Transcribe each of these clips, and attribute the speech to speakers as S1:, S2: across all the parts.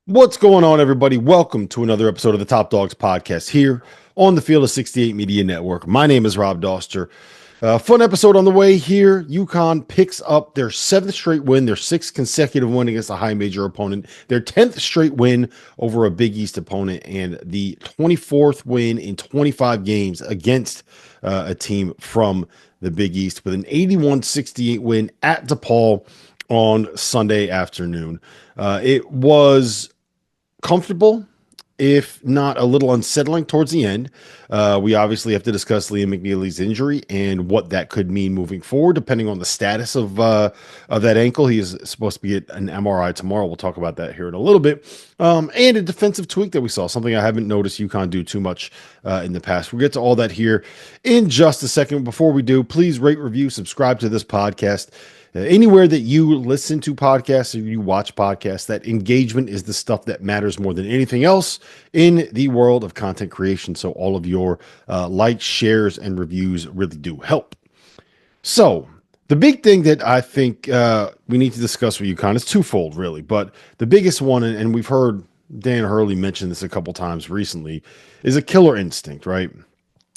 S1: What's going on, everybody? Welcome to another episode of the Top Dogs podcast here on the Field of 68 Media Network. My name is Rob Doster. Fun episode on the way here. UConn picks up their seventh straight win, their sixth consecutive win against a high major opponent, their 10th straight win over a Big East opponent, and the 24th win in 25 games against a team from the Big East with an 81-68 win at DePaul on Sunday afternoon. It was comfortable, if not a little unsettling towards the end. We obviously have to discuss Liam McNeely's injury and what that could mean moving forward, depending on the status of that ankle. He is supposed to be at an MRI tomorrow. We'll talk about that here in a little bit. And a defensive tweak that we saw, something I haven't noticed UConn do too much in the past. We'll get to all that here in just a second. Before we do, please rate, review, subscribe to this podcast. Anywhere that you listen to podcasts or you watch podcasts, that engagement is the stuff that matters more than anything else in the world of content creation. So all of your likes, shares, and reviews really do help. So the big thing that I think we need to discuss with UConn is twofold, really. But the biggest one, and we've heard Dan Hurley mention this a couple times recently, is a killer instinct, right?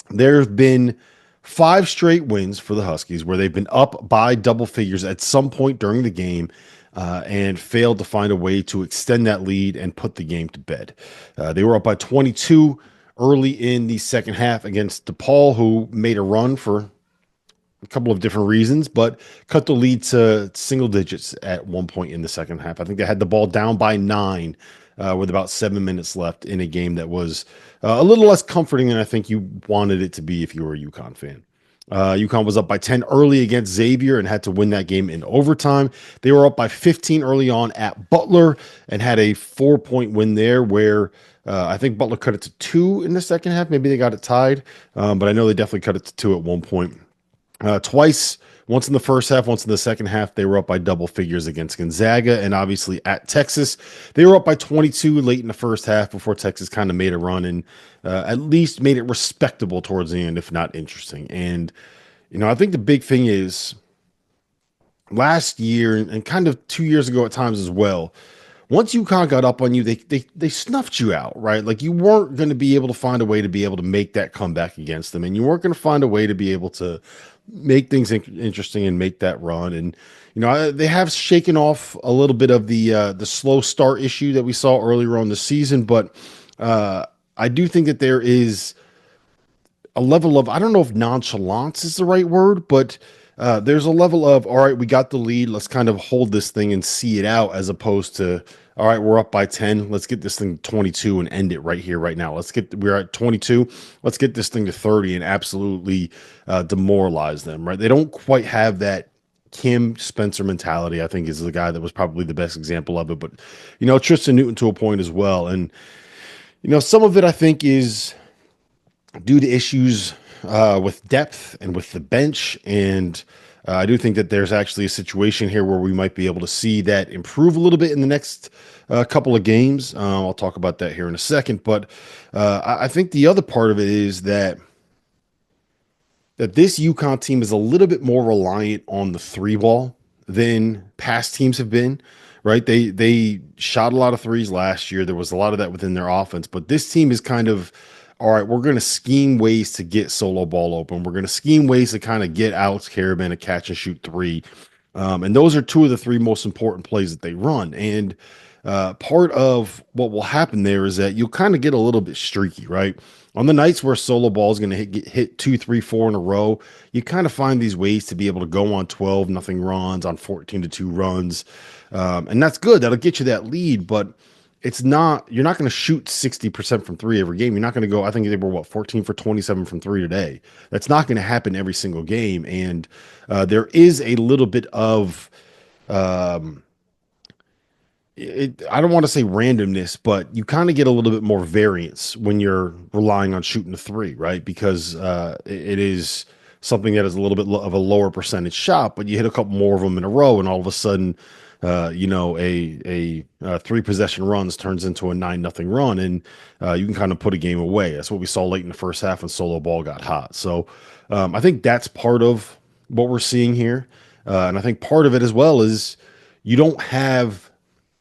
S1: There's been 5 straight wins for the Huskies where they've been up by double figures at some point during the game and failed to find a way to extend that lead and put the game to bed. They were up by 22 early in the second half against DePaul, who made a run for a couple of different reasons, but cut the lead to single digits at one point in the second half. I think they had the ball down by 9 with about 7 minutes left in a game that was a little less comforting than I think you wanted it to be if you were a UConn fan. UConn was up by 10 early against Xavier and had to win that game in overtime. They were up by 15 early on at Butler and had a 4-point win there where I think Butler cut it to 2 in the second half. Maybe they got it tied, but I know they definitely cut it to 2 at one point. Twice, once in the first half, once in the second half, they were up by double figures against Gonzaga and obviously at Texas. They were up by 22 late in the first half before Texas kind of made a run and at least made it respectable towards the end, if not interesting. And, I think the big thing is last year and kind of 2 years ago at times as well, once UConn got up on you, they snuffed you out, right? Like you weren't going to be able to find a way to be able to make that comeback against them, and you weren't going to find a way to be able to make things interesting and make that run. And they have shaken off a little bit of the slow start issue that we saw earlier on the season, but I do think that there is a level of, I don't know if nonchalance is the right word, but there's a level of, all right, we got the lead. Let's kind of hold this thing and see it out, as opposed to, all right, we're up by 10. Let's get this thing to 22 and end it right here, right now. We're at 22. Let's get this thing to 30 and absolutely demoralize them, right? They don't quite have that Kim Spencer mentality. I think is the guy that was probably the best example of it, but Tristan Newton to a point as well. And, some of it I think is due to issues with depth and with the bench. And I do think that there's actually a situation here where we might be able to see that improve a little bit in the next couple of games. I'll talk about that here in a second. But I think the other part of it is that this UConn team is a little bit more reliant on the 3 ball than past teams have been. Right. They shot a lot of threes last year. There was a lot of that within their offense, but this team is kind of, all right, we're going to scheme ways to get solo ball open. We're going to scheme ways to kind of get Alex Karaban a catch and shoot 3. And those are 2 of the 3 most important plays that they run. And part of what will happen there is that you'll kind of get a little bit streaky, right? On the nights where solo ball is going to get hit 2, 3, 4 in a row, you kind of find these ways to be able to go on 12-0 runs, on 14-2 runs. And that's good. That'll get you that lead, but you're not going to shoot 60% from 3 every game. You're not going to go, I think they were 14 for 27 from 3 today. That's not going to happen every single game. And there is a little bit of, I don't want to say randomness, but you kind of get a little bit more variance when you're relying on shooting a 3, right? Because it is something that is a little bit of a lower percentage shot, but you hit a couple more of them in a row, and all of a sudden, a 3 possession runs turns into a 9-0 run, and you can kind of put a game away. That's what we saw late in the first half when solo ball got hot. So I think that's part of what we're seeing here. And I think part of it as well is you don't have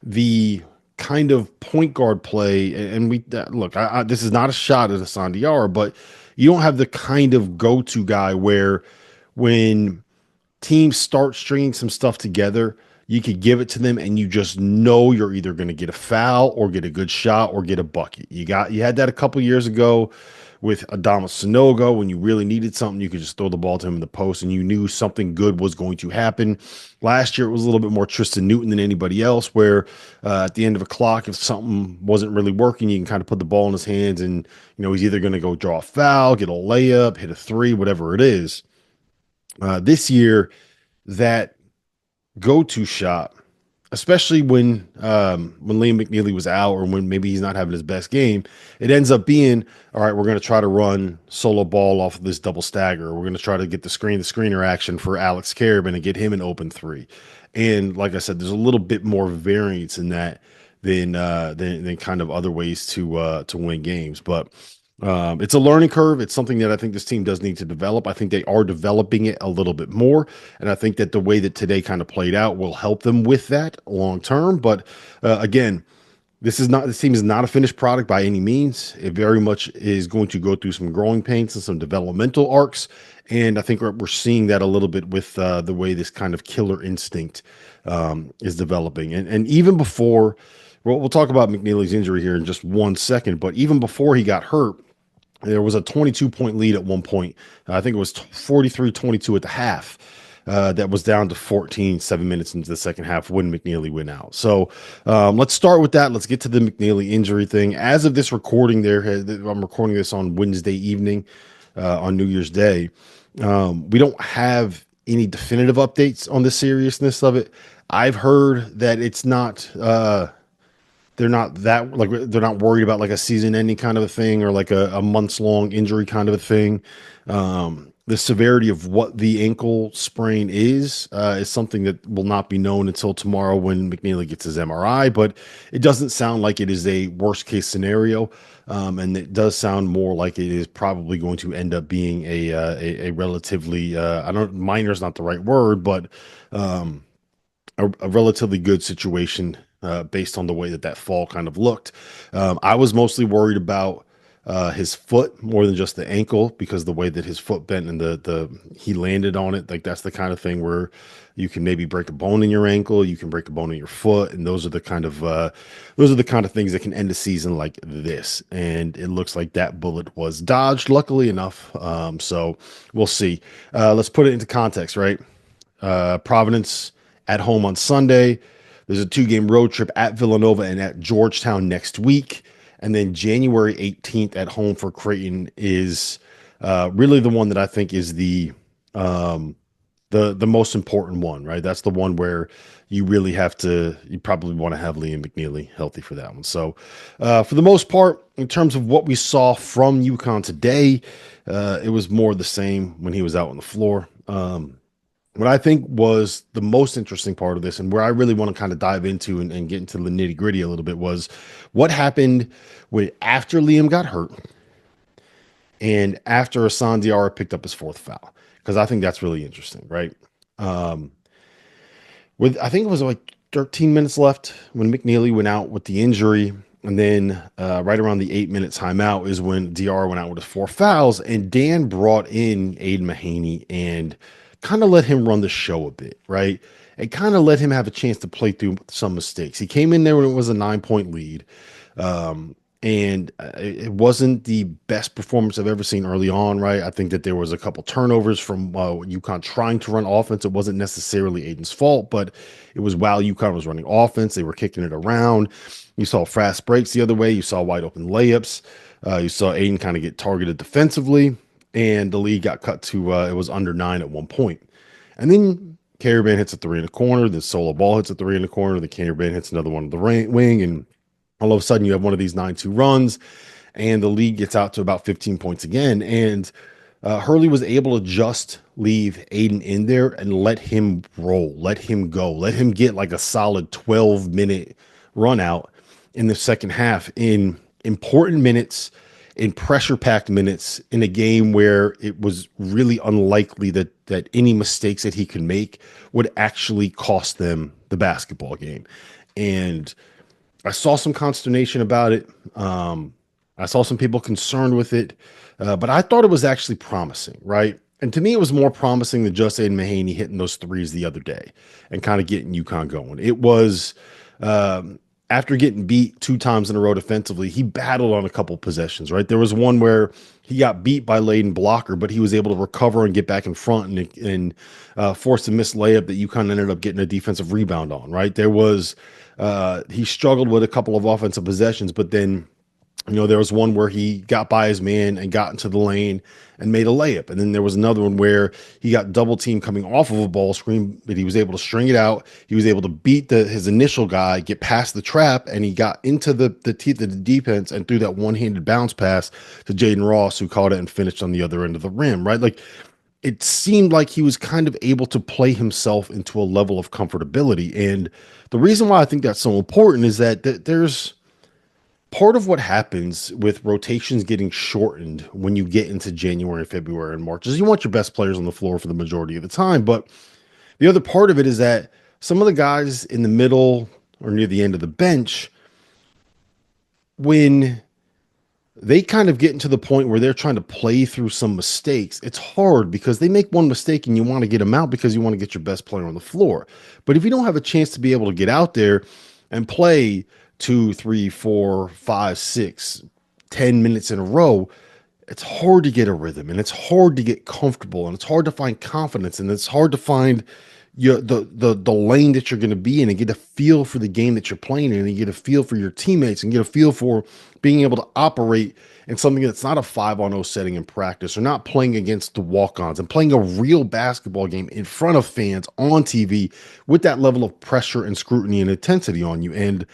S1: the kind of point guard play, and we look, this is not a shot at Hassan Diarra, but you don't have the kind of go-to guy where when teams start stringing some stuff together, you could give it to them and you just know you're either going to get a foul or get a good shot or get a bucket. You had that a couple years ago with Adama Sanogo. When you really needed something, you could just throw the ball to him in the post and you knew something good was going to happen. Last year, it was a little bit more Tristan Newton than anybody else, where at the end of a clock, if something wasn't really working, you can kind of put the ball in his hands and, he's either going to go draw a foul, get a layup, hit a three, whatever it is. This year, that go-to shot, especially when Liam McNeely was out or when maybe he's not having his best game, it ends up being, all right, we're going to try to run solo ball off of this double stagger. We're going to try to get the screener action for Alex Carabin and get him an open three. And like I said, there's a little bit more variance in that than kind of other ways to win games. But it's a learning curve. It's something that I think this team does need to develop. I think they are developing it a little bit more. And I think that the way that today kind of played out will help them with that long term. But again, this team is not a finished product by any means. It very much is going to go through some growing pains and some developmental arcs. And I think we're seeing that a little bit with the way this kind of killer instinct is developing. And even before, we'll talk about McNeely's injury here in just 1 second, but even before he got hurt, there was a 22-point lead at one point. I think it was 43-22 at the half. That was down to 14, 7 minutes into the second half when McNeely went out. So let's start with that. Let's get to the McNeely injury thing. As of this recording I'm recording this on Wednesday evening on New Year's Day. We don't have any definitive updates on the seriousness of it. I've heard that it's not they're not worried about like a season ending kind of a thing or like a months long injury kind of a thing. The severity of what the ankle sprain is something that will not be known until tomorrow when McNeely gets his MRI, but it doesn't sound like it is a worst case scenario. And it does sound more like it is probably going to end up being a relatively, minor is not the right word, but a relatively good situation based on the way that fall kind of looked. I was mostly worried about his foot more than just the ankle because the way that his foot bent and he landed on it, like that's the kind of thing where you can maybe break a bone in your ankle, you can break a bone in your foot, and those are the kind of things that can end a season like this. And it looks like that bullet was dodged, luckily enough. So we'll see. Let's put it into context, right? Providence at home on Sunday. There's a 2-game road trip at Villanova and at Georgetown next week. And then January 18th at home for Creighton is really the one that I think is the most important one, right? That's the one where you probably want to have Liam McNeely healthy for that one. So for the most part, in terms of what we saw from UConn today, it was more the same when he was out on the floor. What I think was the most interesting part of this and where I really want to kind of dive into and get into the nitty gritty a little bit was what happened after Liam got hurt and after Hassan Diarra picked up his 4th foul, because I think that's really interesting, right? I think it was like 13 minutes left when McNeely went out with the injury. And then right around the 8-minute timeout is when Diarra went out with his 4 fouls, and Dan brought in Aiden Mahany and kind of let him run the show a bit, right? And kind of let him have a chance to play through some mistakes. He came in there when it was a 9-point lead. And it wasn't the best performance I've ever seen early on, right? I think that there was a couple turnovers from UConn trying to run offense. It wasn't necessarily Aiden's fault, but it was while UConn was running offense, they were kicking it around. You saw fast breaks the other way. You saw wide open layups. You saw Aiden kind of get targeted defensively, and the lead got cut to it was under 9 at one point. And then Carabin hits a 3 in the corner. The solo ball hits a 3 in the corner. The Carabin hits another one on the wing, and all of a sudden you have one of these 9-2 runs, and the lead gets out to about 15 points again. And Hurley was able to just leave Aiden in there and let him roll, let him go, let him get like a solid 12-minute run out in the second half in important minutes, in pressure-packed minutes, in a game where it was really unlikely that any mistakes that he could make would actually cost them the basketball game. And I saw some consternation about it. I saw some people concerned with it, but I thought it was actually promising, right? And to me, it was more promising than just Aiden Mahany hitting those threes the other day and kind of getting UConn going. It was after getting beat 2 times in a row defensively, he battled on a couple possessions, right? There was one where he got beat by Layden Blocker, but he was able to recover and get back in front and force a missed layup that UConn ended up getting a defensive rebound on, right? There was he struggled with a couple of offensive possessions, but then there was one where he got by his man and got into the lane and made a layup. And then there was another one where he got double teamed coming off of a ball screen, but he was able to string it out. He was able to beat his initial guy, get past the trap, and he got into the teeth of the defense and threw that one-handed bounce pass to Jaden Ross, who caught it and finished on the other end of the rim, right? Like, it seemed like he was kind of able to play himself into a level of comfortability. And the reason why I think that's so important is that there's part of what happens with rotations getting shortened when you get into January, February, and March is you want your best players on the floor for the majority of the time. But the other part of it is that some of the guys in the middle or near the end of the bench, when they kind of get into the point where they're trying to play through some mistakes, it's hard because they make one mistake and you want to get them out because you want to get your best player on the floor. But if you don't have a chance to be able to get out there and play 2, 3, 4, 5, 6, 10 minutes in a row, it's hard to get a rhythm and it's hard to get comfortable and it's hard to find confidence and it's hard to find the lane that you're going to be in and get a feel for the game that you're playing in and get a feel for your teammates and get a feel for being able to operate in something that's not a 5-on-0 setting in practice or not playing against the walk-ons and playing a real basketball game in front of fans on TV with that level of pressure and scrutiny and intensity on you. And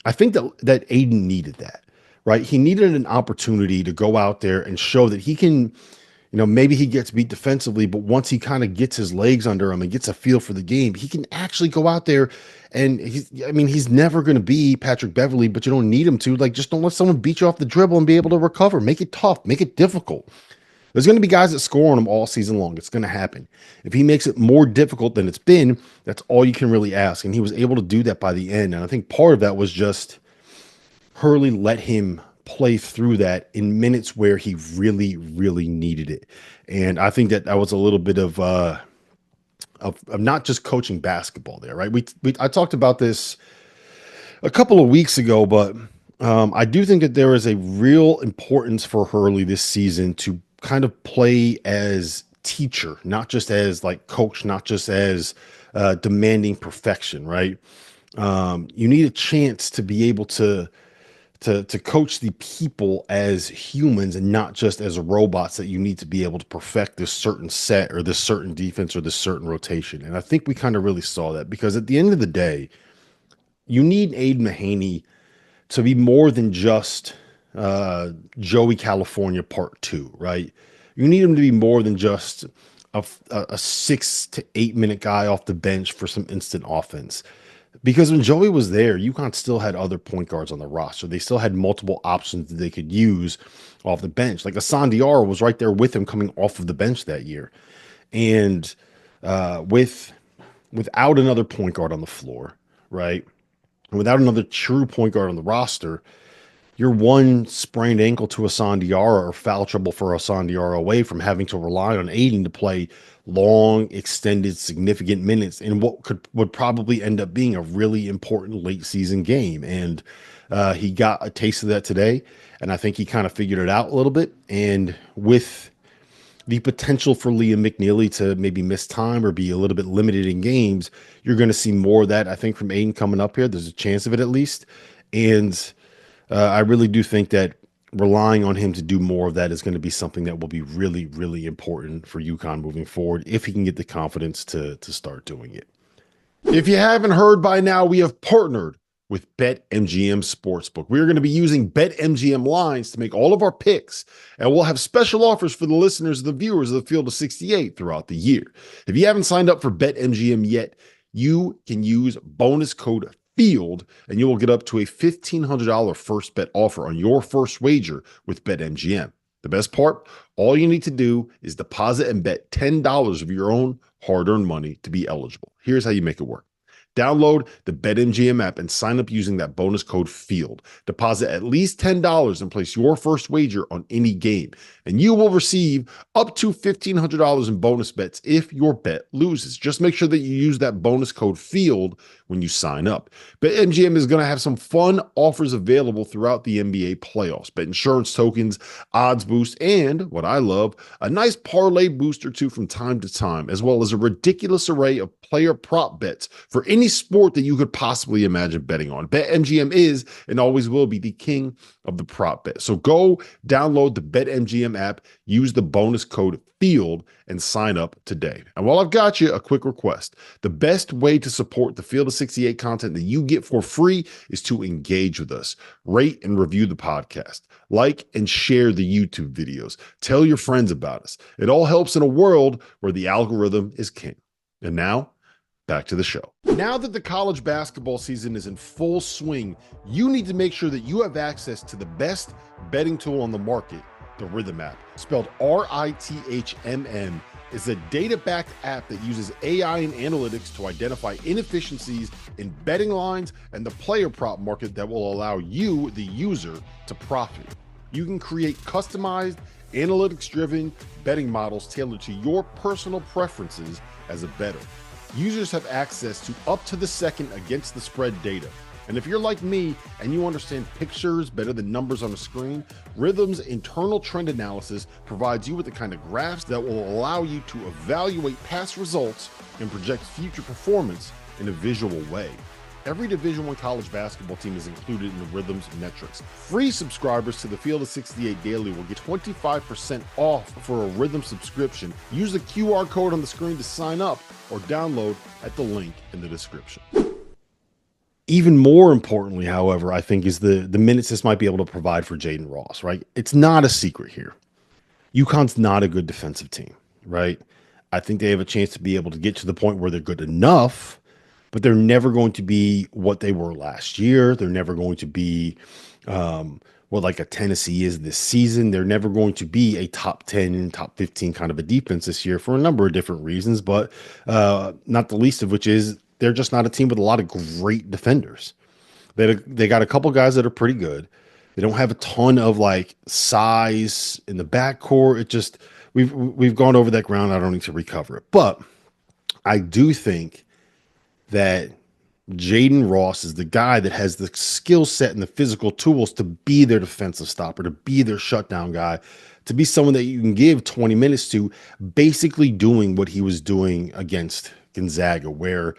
S1: I think that Aiden needed that, right? He needed an opportunity to go out there and show that he can, maybe he gets beat defensively, but once he kind of gets his legs under him and gets a feel for the game, he can actually go out there and he's never going to be Patrick Beverly, but you don't need him to. Like, just don't let someone beat you off the dribble and be able to recover. Make it tough, make it difficult. There's going to be guys that score on him all season long. It's going to happen. If he makes it more difficult than it's been, that's all you can really ask. And he was able to do that by the end. And I think part of that was just Hurley let him play through that in minutes where he really, really needed it. And I think that was a little bit of not just coaching basketball there, right? I talked about this a couple of weeks ago, but I do think that there is a real importance for Hurley this season to kind of play as teacher, not just as like coach, not just as demanding perfection, right? You need a chance to be able to coach the people as humans and not just as robots that you need to be able to perfect this certain set or this certain defense or this certain rotation. And I think we kind of really saw that because at the end of the day, you need Aiden Mahany to be more than just Joey California Part 2, right? You need him to be more than just a 6 to 8 minute guy off the bench for some instant offense. Because when Joey was there, UConn still had other point guards on the roster. They still had multiple options that they could use off the bench. Like Hassan Diarra was right there with him coming off of the bench that year. And without another point guard on the floor, right? And without another true point guard on the roster, you're one sprained ankle to Hassan Diarra or foul trouble for Hassan Diarra away from having to rely on Aiden to play long, extended, significant minutes in what would probably end up being a really important late season game. And he got a taste of that today. And I think he kind of figured it out a little bit. And with the potential for Liam McNeely to maybe miss time or be a little bit limited in games, you're going to see more of that, I think, from Aiden coming up here. There's a chance of it at least. And I really do think that relying on him to do more of that is going to be something that will be really, really important for UConn moving forward if he can get the confidence to start doing it. If you haven't heard by now, we have partnered with BetMGM Sportsbook. We're going to be using BetMGM lines to make all of our picks, and we'll have special offers for the listeners and the viewers of the Field of 68 throughout the year. If you haven't signed up for BetMGM yet, you can use bonus code FIELD, and you will get up to a $1,500 first bet offer on your first wager with BetMGM. The best part, all you need to do is deposit and bet $10 of your own hard-earned money to be eligible. Here's how you make it work. Download the BetMGM app and sign up using that bonus code FIELD. Deposit at least $10 and place your first wager on any game, and you will receive up to $1,500 in bonus bets if your bet loses. Just make sure that you use that bonus code FIELD when you sign up. BetMGM is going to have some fun offers available throughout the NBA playoffs. Bet insurance tokens, odds boost, and what I love, a nice parlay booster too from time to time, as well as a ridiculous array of player prop bets for any sport that you could possibly imagine betting on. BetMGM is and always will be the king of the prop bet. So go download the BetMGM app, use the bonus code FIELD, and sign up today. And while I've got you, a quick request. The best way to support the Field of 68 content that you get for free is to engage with us. Rate and review the podcast. Like and share the YouTube videos. Tell your friends about us. It all helps in a world where the algorithm is king. And now, back to the show. Now that the college basketball season is in full swing, you need to make sure that you have access to the best betting tool on the market, the Rhythm app. Spelled RITHMM, is a data-backed app that uses AI and analytics to identify inefficiencies in betting lines and the player prop market that will allow you, the user, to profit. You can create customized, analytics-driven betting models tailored to your personal preferences as a bettor. Users have access to up-to-the-second against the spread data. And if you're like me and you understand pictures better than numbers on a screen, Rhythm's internal trend analysis provides you with the kind of graphs that will allow you to evaluate past results and project future performance in a visual way. Every Division I college basketball team is included in the Rhythm's metrics. Free subscribers to the Field of 68 Daily will get 25% off for a Rhythm subscription. Use the QR code on the screen to sign up or download at the link in the description. Even more importantly, however, I think is the minutes this might be able to provide for Jaden Ross, right? It's not a secret here. UConn's not a good defensive team, right? I think they have a chance to be able to get to the point where they're good enough, but they're never going to be what they were last year. They're never going to be what like a Tennessee is this season. They're never going to be a top 10, top 15 kind of a defense this year for a number of different reasons, but not the least of which is they're just not a team with a lot of great defenders. They got a couple guys that are pretty good. They don't have a ton of like size in the backcourt. It just we've gone over that ground. I don't need to recover it, but I do think that Jaden Ross is the guy that has the skill set and the physical tools to be their defensive stopper, to be their shutdown guy, to be someone that you can give 20 minutes to, basically doing what he was doing against Gonzaga, where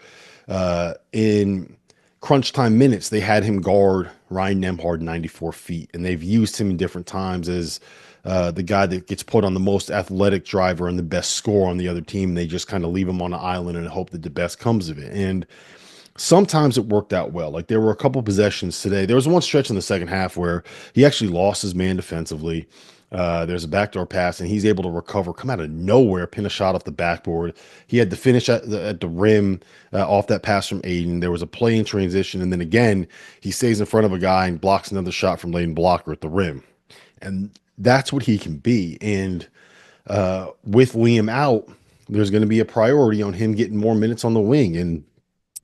S1: in crunch time minutes, they had him guard Ryan Nembhard 94 feet, and they've used him in different times as the guy that gets put on the most athletic driver and the best scorer on the other team. They just kind of leave him on an island and hope that the best comes of it. And sometimes it worked out well. Like there were a couple possessions today. There was one stretch in the second half where he actually lost his man defensively. There's a backdoor pass, and he's able to recover, come out of nowhere, pin a shot off the backboard. He had to finish at the rim off that pass from Aiden. There was a play in transition, and then again, he stays in front of a guy and blocks another shot from Layden Blocker at the rim. And that's what he can be. And with Liam out, there's going to be a priority on him getting more minutes on the wing. And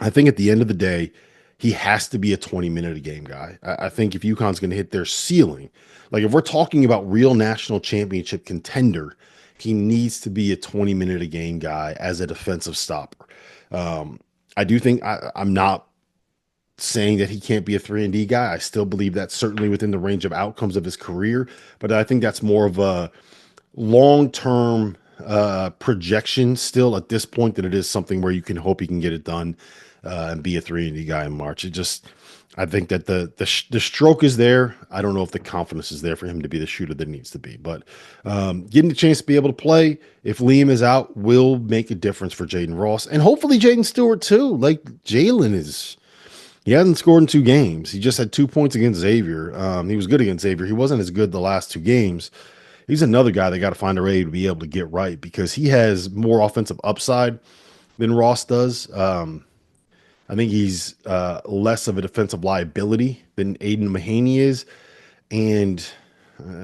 S1: I think at the end of the day, he has to be a 20-minute-a-game guy. I think if UConn's going to hit their ceiling, like if we're talking about real national championship contender, he needs to be a 20-minute-a-game guy as a defensive stopper. I do think I'm not saying that he can't be a 3-and-D guy. I still believe that's certainly within the range of outcomes of his career, but I think that's more of a long-term projection still at this point than it is something where you can hope he can get it done and be a 3-and-D guy in March. I think that the stroke is there. I don't know if the confidence is there for him to be the shooter that needs to be, but getting the chance to be able to play if Liam is out will make a difference for Jaden Ross and hopefully Jaden Stewart too. Like Jalen he hasn't scored in 2 games. He just had 2 points against Xavier. He was good against Xavier. He wasn't as good the last 2 games. He's another guy they got to find a way to be able to get right because he has more offensive upside than Ross does. I think he's less of a defensive liability than Aiden Mahany is, and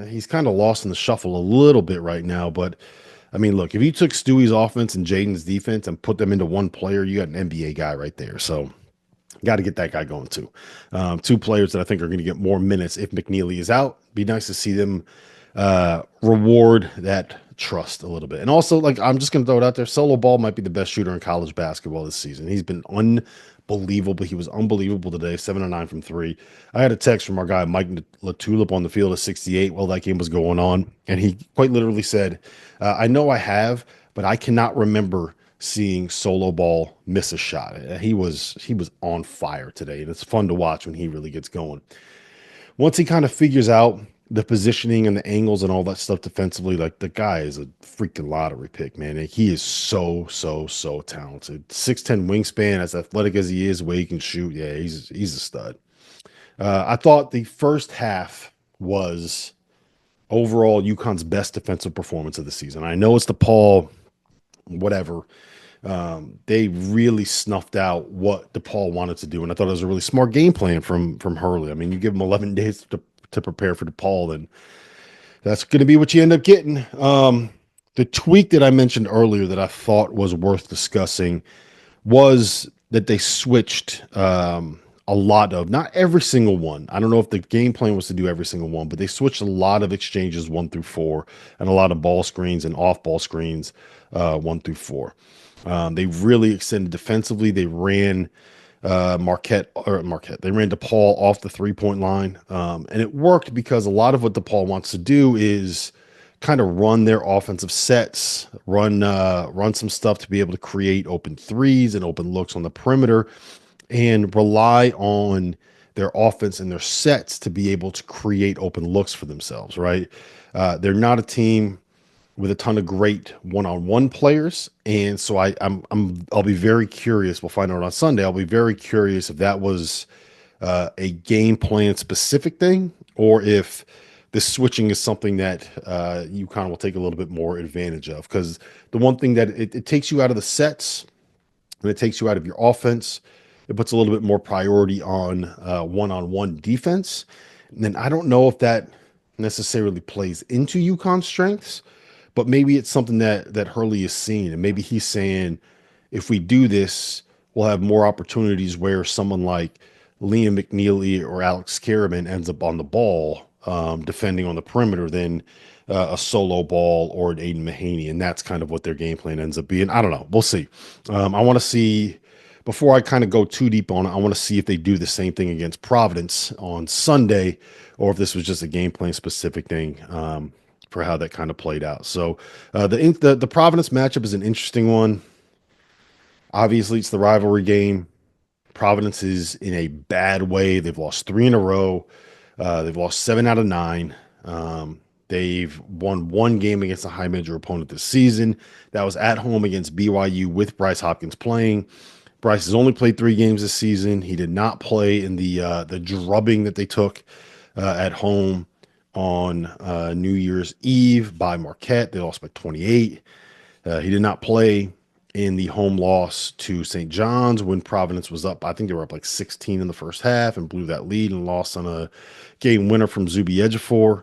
S1: he's kind of lost in the shuffle a little bit right now. But I mean, look, if you took Stewie's offense and Jaden's defense and put them into one player, you got an NBA guy right there. So got to get that guy going too. Two players that I think are going to get more minutes if McNeely is out. Be nice to see them reward that trust a little bit. And also, like, I'm just going to throw it out there. Solo Ball might be the best shooter in college basketball this season. He's been unbelievable. He was unbelievable today, 7 of 9 from three. I had a text from our guy, Mike LaTulip, on the field at 68 while that game was going on. And he quite literally said, I know I have, but I cannot remember seeing Solo Ball miss a shot. He was on fire today, and it's fun to watch when he really gets going. Once he kind of figures out the positioning and the angles and all that stuff defensively, like, the guy is a freaking lottery pick, man. He is so talented. 6'10" wingspan, as athletic as he is, the way he can shoot. Yeah, he's a stud. I thought the first half was overall UConn's best defensive performance of the season. I know it's DePaul, whatever. They really snuffed out what DePaul wanted to do, and I thought it was a really smart game plan from Hurley. I mean, you give them 11 days to prepare for DePaul, then that's going to be what you end up getting. The tweak that I mentioned earlier that I thought was worth discussing was that they switched a lot of, not every single one. I don't know if the game plan was to do every single one, but they switched a lot of exchanges 1 through 4 and a lot of ball screens and off ball screens 1 through 4. They really extended defensively. They ran They ran DePaul off the 3-point line. And it worked because a lot of what DePaul wants to do is kind of run their offensive sets, run some stuff to be able to create open threes and open looks on the perimeter, and rely on their offense and their sets to be able to create open looks for themselves, right? They're not a team with a ton of great one-on-one players, and so I'll be very curious. We'll find out on Sunday. I'll be very curious if that was a game plan specific thing, or if this switching is something that UConn will take a little bit more advantage of. Because the one thing that it takes you out of the sets, and it takes you out of your offense. It puts a little bit more priority on one-on-one defense. And then I don't know if that necessarily plays into UConn's strengths, but maybe it's something that Hurley is seeing. And maybe he's saying, if we do this, we'll have more opportunities where someone like Liam McNeely or Alex Karaman ends up on the ball defending on the perimeter than a Solo Ball or an Aiden Mahany. And that's kind of what their game plan ends up being. I don't know. We'll see. I want to see, before I kind of go too deep on it, I want to see if they do the same thing against Providence on Sunday, or if this was just a game plan specific thing for how that kind of played out. So the Providence matchup is an interesting one. Obviously, it's the rivalry game. Providence is in a bad way. They've lost 3 in a row. They've lost 7 out of 9. They've won 1 game against a high major opponent this season. That was at home against BYU with Bryce Hopkins playing. Bryce has only played 3 games this season. He did not play in the drubbing that they took at home on New Year's Eve by Marquette. They lost by 28. He did not play in the home loss to St. John's when Providence was up. I think they were up like 16 in the first half and blew that lead and lost on a game winner from Zuby Ejiofor.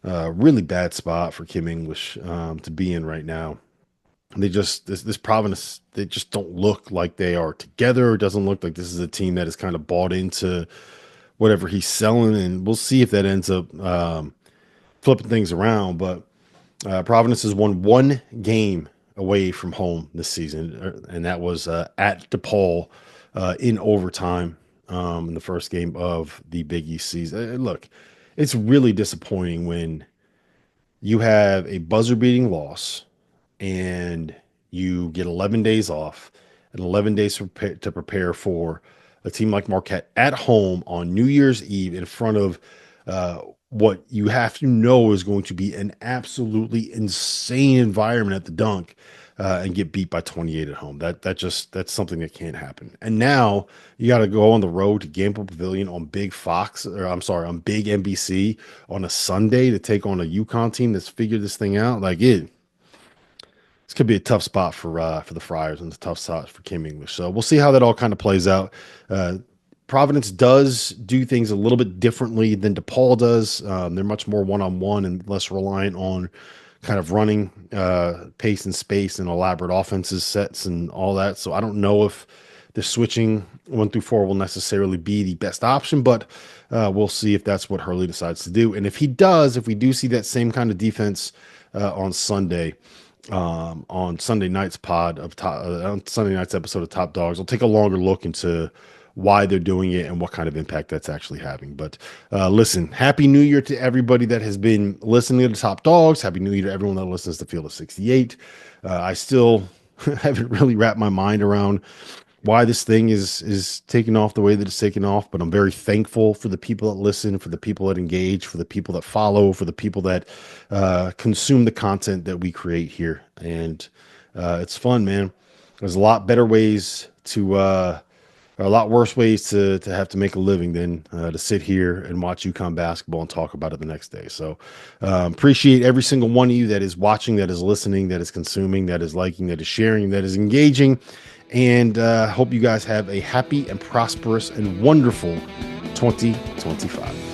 S1: Really bad spot for Kim English to be in right now. They just, this Providence, they just don't look like they are together. It doesn't look like this is a team that is kind of bought into whatever he's selling, and we'll see if that ends up flipping things around. But Providence has won 1 game away from home this season, and that was at DePaul in overtime in the first game of the Big East season. Look, it's really disappointing when you have a buzzer-beating loss and you get 11 days off and 11 days to prepare for a team like Marquette at home on New Year's Eve in front of what you have to know is going to be an absolutely insane environment at the Dunk, and get beat by 28 at home. That's something that can't happen. And now you got to go on the road to Gamble Pavilion on Big NBC on a Sunday to take on a UConn team that's figured this thing out. This could be a tough spot for the Friars and a tough spot for Kim English. So we'll see how that all kind of plays out. Providence does do things a little bit differently than DePaul does. They're much more one-on-one and less reliant on kind of running pace and space and elaborate offenses sets and all that. So I don't know if the switching 1 through 4 will necessarily be the best option, but we'll see if that's what Hurley decides to do. And if he does, if we do see that same kind of defense on Sunday, on Sunday night's on Sunday night's episode of Top Dogs, I'll take a longer look into why they're doing it and what kind of impact that's actually having. But listen, Happy New Year to everybody that has been listening to Top Dogs. Happy New Year to everyone that listens to Field of 68. I still haven't really wrapped my mind around why this thing is taking off the way that it's taking off, but I'm very thankful for the people that listen, for the people that engage, for the people that follow, for the people that consume the content that we create here. And it's fun, man. There's a lot better ways to a lot worse ways to have to make a living than to sit here and watch UConn basketball and talk about it the next day. So appreciate every single one of you that is watching, that is listening, that is consuming, that is liking, that is sharing, that is engaging. And hope you guys have a happy and prosperous and wonderful 2025.